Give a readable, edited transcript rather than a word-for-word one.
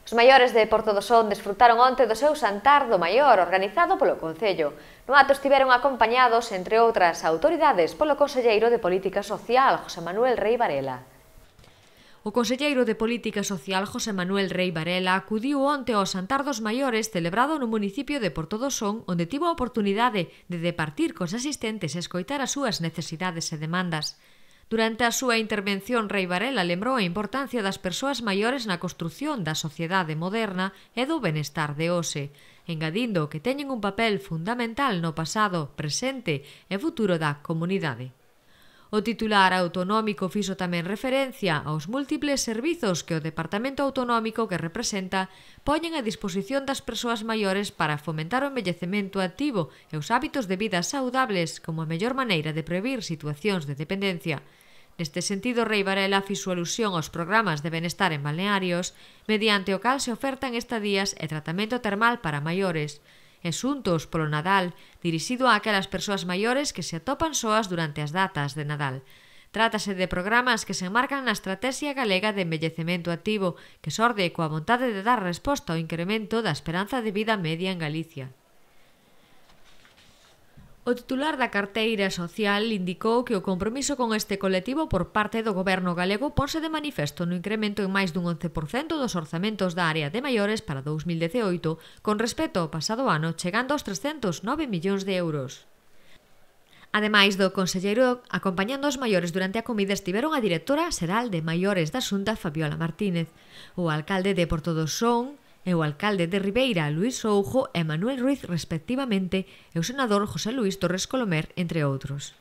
Os maiores de Portodosón desfrutaron onte do seu Xantar do Maior, organizado polo Concello. No acto estiveron acompañados, entre outras autoridades, polo conselleiro de Política Social, José Manuel Rei Varela. O conselleiro de Política Social, José Manuel Rei Varela, acudiu onte ao Xantar dos Maiores celebrado no municipio de Portodosón, onde tivo a oportunidade de departir cos asistentes e escoitar as súas necesidades e demandas. Durante a súa intervención, Rei Varela lembrou a importancia das persoas maiores na construción da sociedade moderna e do benestar de hoxe, engadindo que teñen un papel fundamental no pasado, presente e futuro da comunidade. O titular autonómico fixo tamén referencia aos múltiples servizos que o Departamento Autonómico que representa poñen a disposición das persoas maiores para fomentar o envellecemento activo e os hábitos de vida saudables como a mellor maneira de prevenir situacións de dependencia. Neste sentido, Rei Varela fixo alusión aos programas de benestar en balnearios, mediante o cal se ofertan estadías e tratamento termal para maiores, e xuntos polo Nadal, dirixido a aquelas persoas maiores que se atopan soas durante as datas de Nadal. Trátase de programas que se enmarcan na Estrategia Galega de Envellecemento Activo, que xorde coa vontade de dar resposta ao incremento da esperanza de vida media en Galicia. O titular da carteira social indicou que o compromiso con este colectivo por parte do goberno galego ponse de manifesto no incremento en máis dun 11% dos orzamentos da área de maiores para 2018 con respecto ao pasado ano, chegando aos 309 millóns de euros. Ademais do conselleiro, acompañando os maiores durante a comida estiveron a directora xeral de Maiores da Xunta, Fabiola Martínez, o alcalde de Portodosón e o alcalde de Ribeira, Luís Soujo, e Manuel Ruiz, respectivamente, e o senador José Luís Torres Colomer, entre outros.